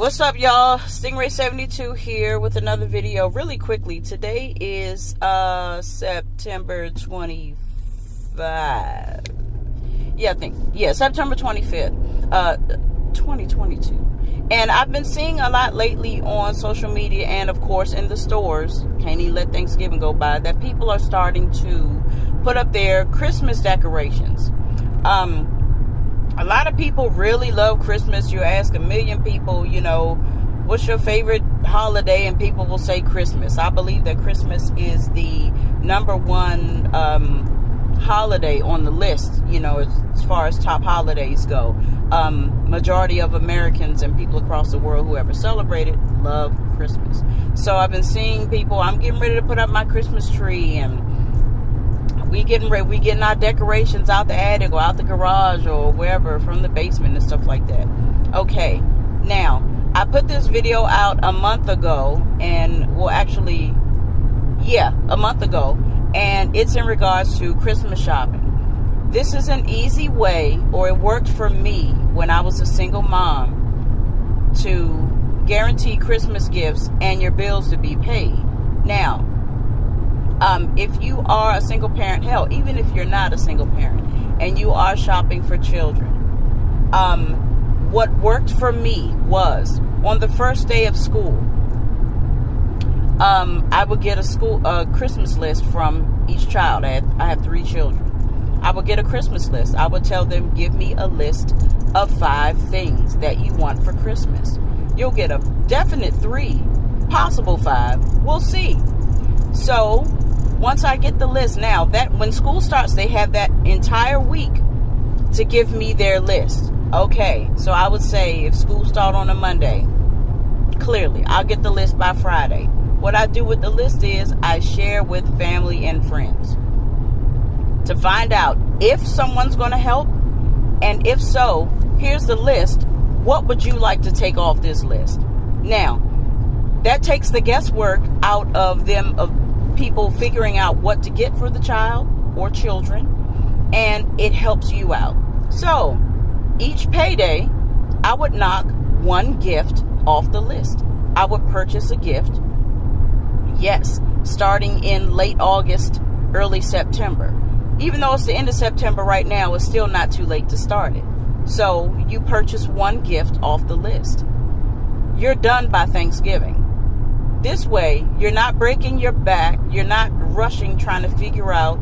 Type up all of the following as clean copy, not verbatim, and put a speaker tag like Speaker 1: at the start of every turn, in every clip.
Speaker 1: What's up, y'all? Stingray 72 here with another video. Really quickly, today is September 25. September 25th, 2022. And I've been seeing a lot lately on social media and of course in the stores, can't even let Thanksgiving go by, that people are starting to put up their Christmas decorations. A lot of people really love Christmas. You ask a million people, what's your favorite holiday? And people will say Christmas. I believe that Christmas is the number one holiday on the list, as far as top holidays go. Majority of Americans and people across the world who ever celebrated love Christmas. So I've been seeing people, I'm getting ready to put up my Christmas tree, and we getting our decorations out the attic or out the garage or wherever, from the basement and stuff like that. Okay, now I put this video out a month ago, and a month ago, and it's in regards to Christmas shopping. This is an easy way, or it worked for me when I was a single mom, to guarantee Christmas gifts and your bills to be paid. Now, if you are a single parent, hell, even if you're not a single parent and you are shopping for children, what worked for me was on the first day of school, I would get a Christmas list from each child. I have 3 children. I would get a Christmas list. I would tell them, give me a list of 5 things that you want for Christmas. You'll get a definite 3, possible 5. We'll see. So once I get the list, now that when school starts, they have that entire week to give me their list. Okay, so I would say if school starts on a Monday, clearly I'll get the list by Friday. What I do with the list is I share with family and friends to find out if someone's going to help, and if so, here's the list. What would you like to take off this list? Now, that takes the guesswork out of people figuring out what to get for the child or children, and it helps you out. So each payday, I would knock one gift off the list. I would purchase a gift, yes, starting in late August, early September. Even though it's the end of September right now, it's still not too late to start it. So you purchase one gift off the list. You're done by Thanksgiving. This way, you're not breaking your back. You're not rushing, trying to figure out,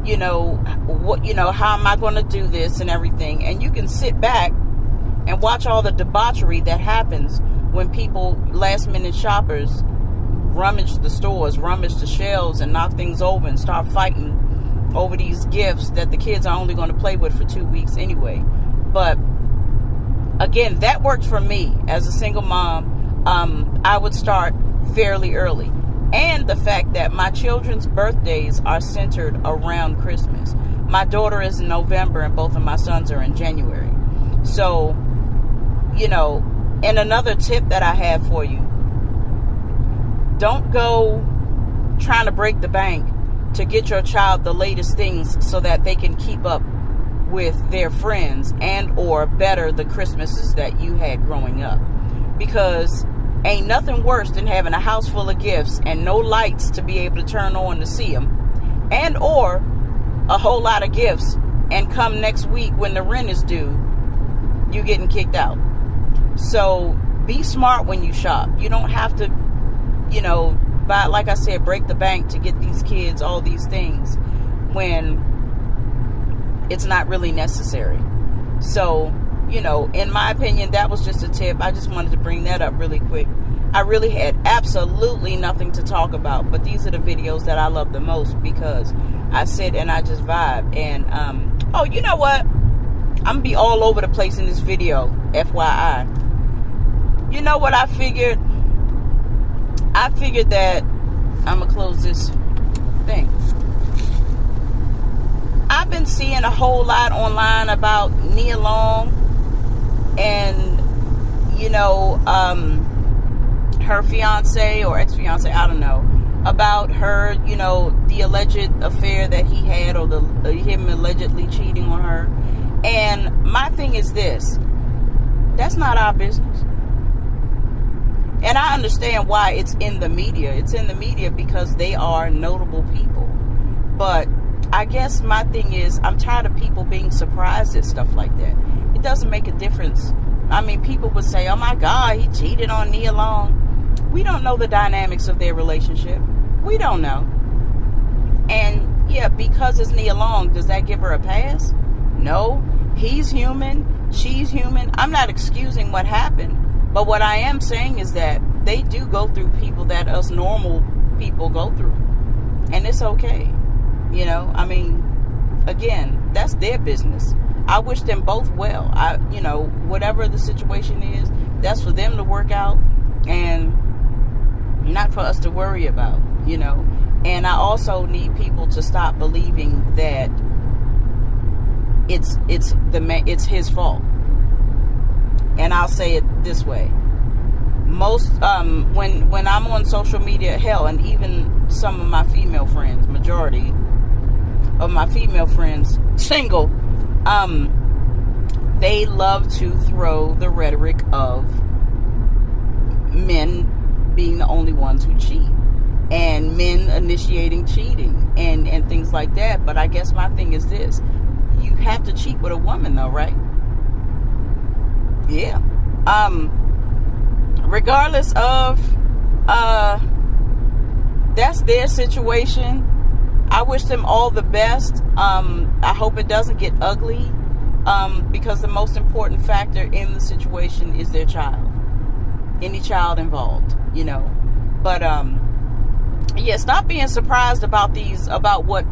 Speaker 1: how am I going to do this and everything. And you can sit back and watch all the debauchery that happens when people, last minute shoppers, rummage the stores, rummage the shelves, and knock things over and start fighting over these gifts that the kids are only going to play with for 2 weeks anyway. But again, that worked for me as a single mom. I would start fairly early, and the fact that my children's birthdays are centered around Christmas. My daughter is in November and both of my sons are in January. So, and another tip that I have for you, don't go trying to break the bank to get your child the latest things so that they can keep up with their friends and or better the Christmases that you had growing up, because ain't nothing worse than having a house full of gifts and no lights to be able to turn on to see them, and or a whole lot of gifts, and come next week when the rent is due, you getting kicked out. So be smart when you shop. You don't have to, buy, like I said, break the bank to get these kids all these things when it's not really necessary. So, in my opinion, that was just a tip. I just wanted to bring that up really quick. I really had absolutely nothing to talk about, but these are the videos that I love the most because I sit and I just vibe. And, oh, you know what? I'm going to be all over the place in this video, FYI. You know what I figured? I figured that I'm going to close this thing. I've been seeing a whole lot online about Nia Long and, her fiance or ex-fiance, I don't know, about her, the alleged affair that he had, or him allegedly cheating on her. And my thing is this: that's not our business. And I understand why it's in the media. It's in the media because they are notable people. But I guess my thing is, I'm tired of people being surprised at stuff like that. It doesn't make a difference. I mean, people would say, oh my God, he cheated on Nia Long. We don't know the dynamics of their relationship. We don't know. And yeah, because it's Nia Long, does that give her a pass? No. He's human. She's human. I'm not excusing what happened. But what I am saying is that they do go through people that us normal people go through. And it's okay. You know, I mean, again, that's their business. I wish them both well. Whatever the situation is, that's for them to work out and not for us to worry about, you know. And I also need people to stop believing that it's his fault. And I'll say it this way. Most when I'm on social media, hell, and even some of my female friends, majority of my female friends, single, they love to throw the rhetoric of men being the only ones who cheat and men initiating cheating and things like that. But I guess my thing is this: you have to cheat with a woman, though, right? Yeah. Regardless of that's their situation. I wish them all the best. I hope it doesn't get ugly, because the most important factor in the situation is their child. Any child involved, you know. But yeah, stop being surprised about what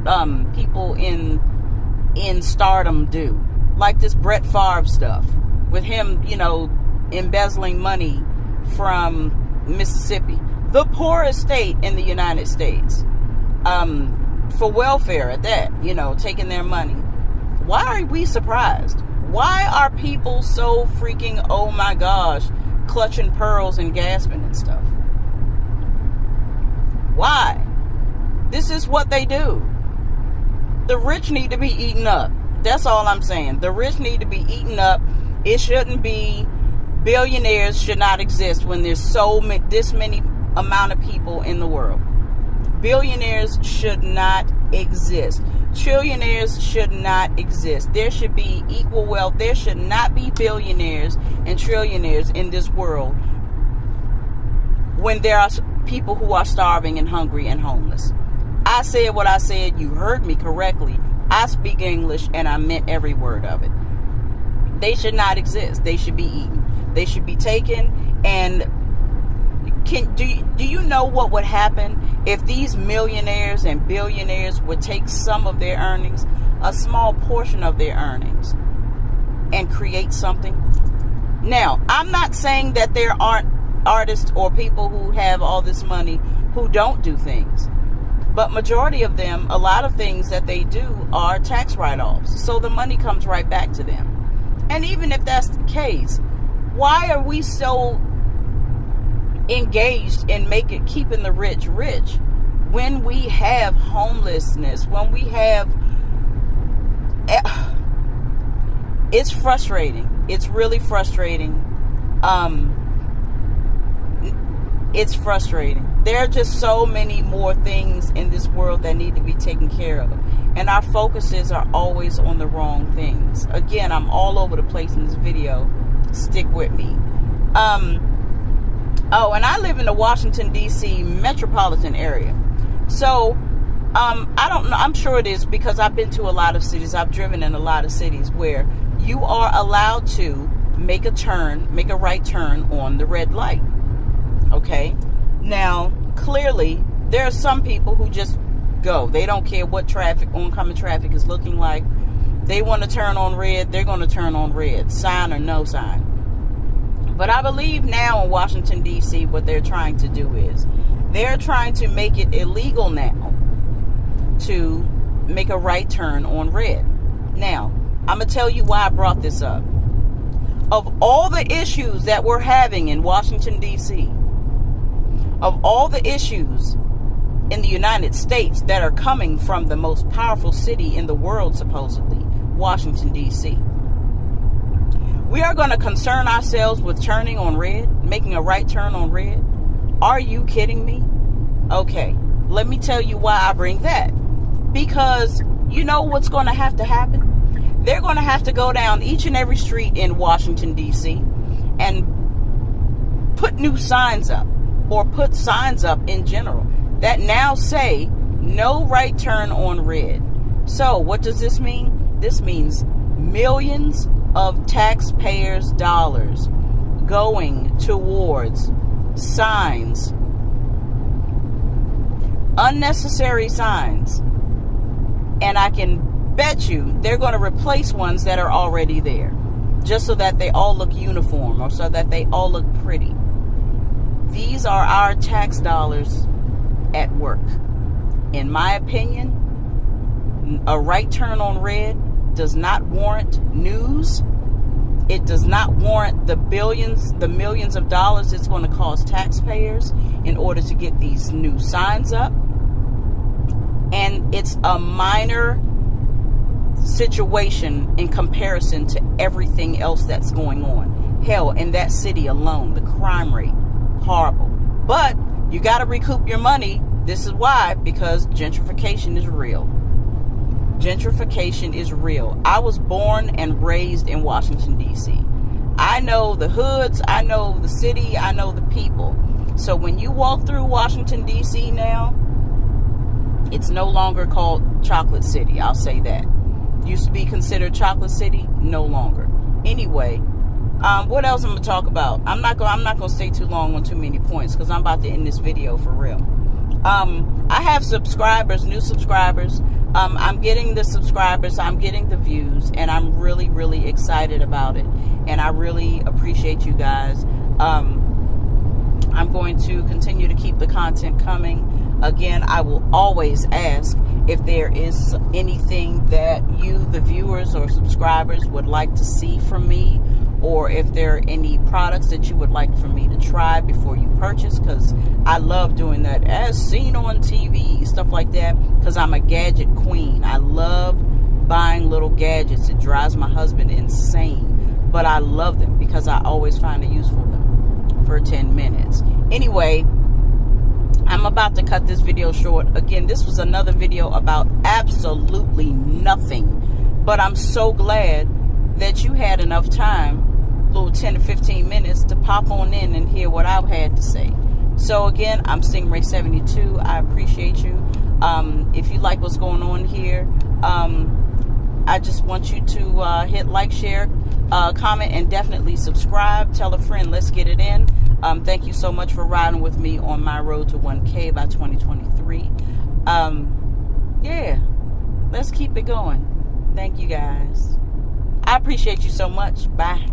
Speaker 1: people in stardom do, like this Brett Favre stuff with him, you know, embezzling money from Mississippi, the poorest state in the United States, for welfare at that, you know, taking their money. Why are we surprised? Why are people so freaking, oh my gosh, clutching pearls and gasping and stuff? Why? This is what they do. The rich need to be eaten up. That's all I'm saying. The rich need to be eaten up. It shouldn't be. Billionaires should not exist when there's this many amount of people in the world. Billionaires should not exist. Trillionaires should not exist. There should be equal wealth. There should not be billionaires and trillionaires in this world when there are people who are starving and hungry and homeless. I said what I said. You heard me correctly. I speak English and I meant every word of it. They should not exist. They should be eaten. They should be taken. And do you know what would happen if these millionaires and billionaires would take some of their earnings, a small portion of their earnings, and create something? Now, I'm not saying that there aren't artists or people who have all this money who don't do things. But majority of them, a lot of things that they do are tax write-offs. So the money comes right back to them. And even if that's the case, why are we so engaged in keeping the rich rich when we have homelessness, when we have... It's frustrating. It's really frustrating. It's frustrating. There are just so many more things in this world that need to be taken care of. And our focuses are always on the wrong things. Again, I'm all over the place in this video. Stick with me. Oh, and I live in the Washington, D.C. metropolitan area. So, I don't know. I'm sure it is because I've been to a lot of cities. I've driven in a lot of cities where you are allowed to make a right turn on the red light. Okay? Now, clearly, there are some people who just go. They don't care what oncoming traffic is looking like. They want to turn on red, they're going to turn on red, sign or no sign. But I believe now in Washington, D.C., what they're trying to do is they're trying to make it illegal now to make a right turn on red. Now, I'm going to tell you why I brought this up. Of all the issues that we're having in Washington, D.C., of all the issues in the United States that are coming from the most powerful city in the world, supposedly, Washington, D.C., we are going to concern ourselves with turning on red, making a right turn on red? Are you kidding me? Okay, let me tell you why I bring that. Because you know what's going to happen? They're going to have to go down each and every street in Washington, D.C. and put new signs up, or put signs up in general that now say no right turn on red. So what does this mean? This means millions of taxpayers' dollars going towards signs, unnecessary signs, and I can bet you they're going to replace ones that are already there, just so that they all look uniform, or so that they all look pretty. These are our tax dollars at work. In my opinion, a right turn on red does not warrant news. It does not warrant the millions of dollars it's going to cost taxpayers in order to get these new signs up. And it's a minor situation in comparison to everything else that's going on. Hell, in that city alone, the crime rate, horrible. But you got to recoup your money. This is why, because gentrification is real. Gentrification is real. I was born and raised in Washington, D.C. I know the hoods, I know the city, I know the people. So when you walk through Washington, D.C. now, it's no longer called Chocolate City. I'll say that. Used to be considered Chocolate City, no longer. Anyway, what else I'm going to talk about? I'm not going to stay too long on too many points, because I'm about to end this video for real. I have subscribers, new subscribers. I'm getting the subscribers, I'm getting the views, and I'm really, really excited about it. And I really appreciate you guys. I'm going to continue to keep the content coming. Again, I will always ask if there is anything that you, the viewers or subscribers, would like to see from me, or if there are any products that you would like for me to try before you purchase, because I love doing that, as seen on TV, stuff like that, because I'm a gadget queen. I love buying little gadgets. It drives my husband insane, but I love them because I always find a use for them for 10 minutes. Anyway, I'm about to cut this video short. Again, this was another video about absolutely nothing, but I'm so glad that you had enough time, little 10 to 15 minutes, to pop on in and hear what I had to say. So again, I'm Stingray72. I appreciate you. If you like what's going on here, I just want you to hit like, share, comment, and definitely subscribe. Tell a friend. Let's get it in. Thank you so much for riding with me on my road to 1K by 2023. Yeah, let's keep it going. Thank you guys. I appreciate you so much. Bye.